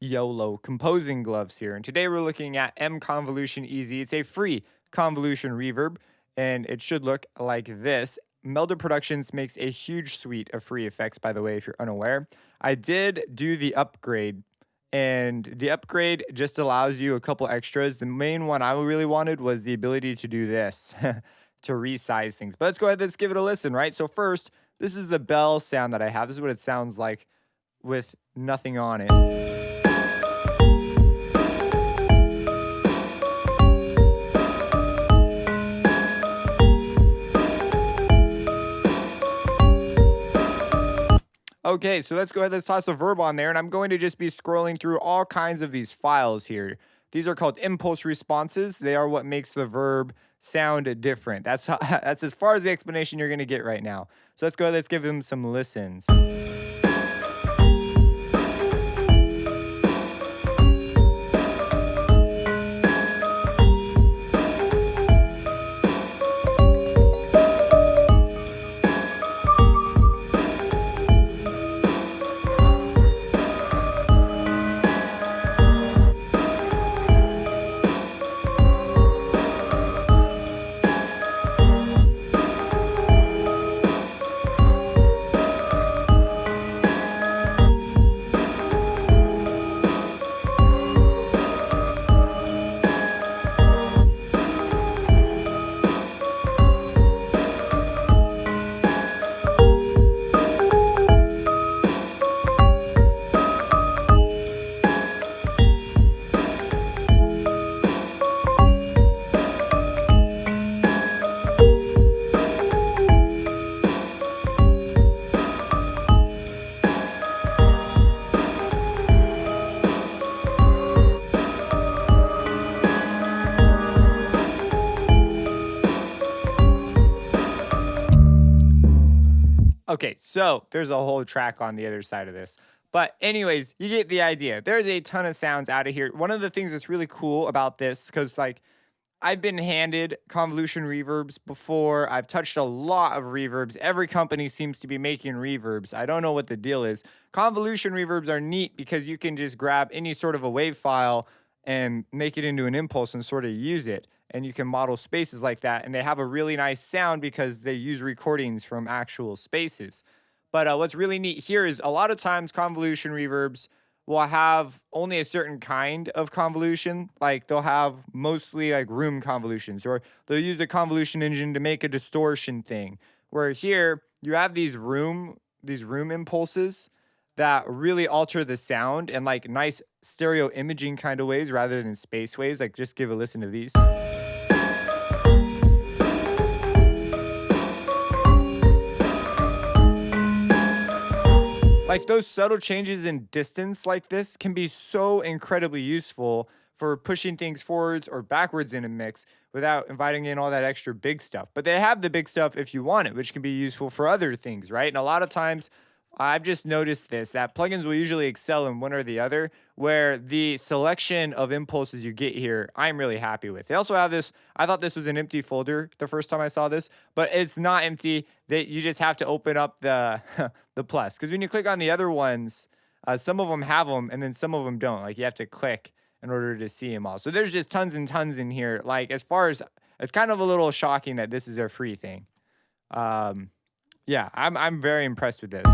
YOLO composing gloves here. And today we're looking at MConvolutionEZ. It's a free convolution reverb, and it should look like this. Melda Productions makes a huge suite of free effects, by the way, if you're unaware. I did do the upgrade, and the upgrade just allows you a couple extras. The main one I really wanted was the ability to do this, to resize things. But let's go ahead, let's give it a listen, right? So first, this is the bell sound that I have. This is what it sounds like with nothing on it. Okay, so let's go ahead, let's toss a verb on there, and I'm going to just be scrolling through all kinds of these files here. These are called impulse responses. They are what makes the verb sound different. That's as far as the explanation you're going to get right now. So let's go ahead, let's give them some listens. Okay, so there's a whole track on the other side of this. But anyways, you get the idea. There's a ton of sounds out of here. One of the things that's really cool about this, because like I've been handed convolution reverbs before. I've touched a lot of reverbs. Every company seems to be making reverbs. I don't know what the deal is. Convolution reverbs are neat because you can just grab any sort of a wave file and make it into an impulse and sort of use it. And you can model spaces like that. And they have a really nice sound because they use recordings from actual spaces. But what's really neat here is a lot of times convolution reverbs will have only a certain kind of convolution. Like they'll have mostly like room convolutions, or they'll use a convolution engine to make a distortion thing. Where here you have these room impulses that really alter the sound in like nice stereo imaging kind of ways rather than space waves. Like just give a listen to these. Like those subtle changes in distance like this can be so incredibly useful for pushing things forwards or backwards in a mix without inviting in all that extra big stuff. But they have the big stuff if you want it, which can be useful for other things, right? And a lot of times I've just noticed this, that plugins will usually excel in one or the other, where the selection of impulses you get here, I'm really happy with. They also have this, I thought this was an empty folder the first time I saw this, but it's not empty. You just have to open up the the plus. Because when you click on the other ones, some of them have them and then some of them don't. Like you have to click in order to see them all. So there's just tons and tons in here. Like as far as, it's kind of a little shocking that this is a free thing. Yeah, I'm very impressed with this.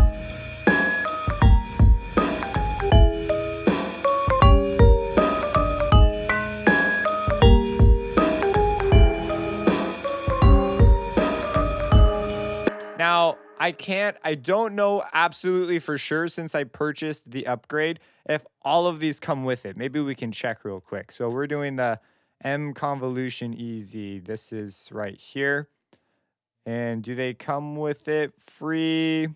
Now, I don't know absolutely for sure since I purchased the upgrade if all of these come with it. Maybe we can check real quick. So we're doing the MConvolutionEZ. This is right here. And do they come with it free?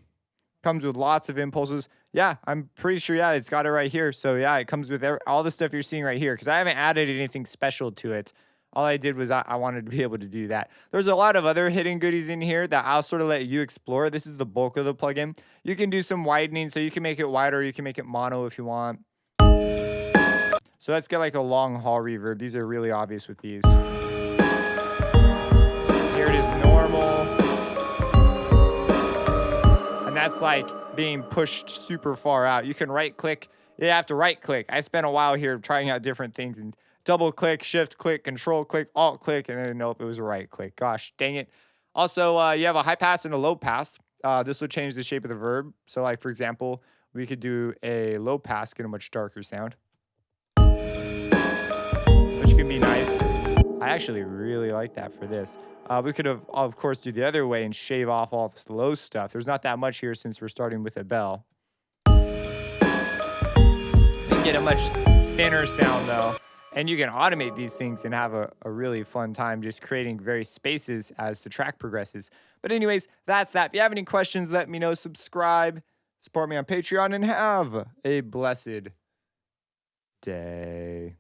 Comes with lots of impulses. Yeah, I'm pretty sure, yeah, it's got it right here. So yeah, it comes with all the stuff you're seeing right here because I haven't added anything special to it. All I did was I wanted to be able to do that. There's a lot of other hidden goodies in here that I'll sort of let you explore. This is the bulk of the plugin. You can do some widening, so you can make it wider. You can make it mono if you want. So let's get like a long haul reverb. These are really obvious with these. Here it is normal. And that's like being pushed super far out. You can right click You have to right click. I spent a while here trying out different things and double click, shift click, control click, alt click, and then nope, it was a right click. Gosh, dang it. Also, you have a high pass and a low pass. This will change the shape of the verb. So like, for example, we could do a low pass, get a much darker sound, which can be nice. I actually really like that for this. We could have, of course, do the other way and shave off all the low stuff. There's not that much here since we're starting with a bell. And get a much thinner sound though. And you can automate these things and have a really fun time just creating various spaces as the track progresses. But anyways, that's that. If you have any questions, let me know. Subscribe, support me on Patreon, and have a blessed day.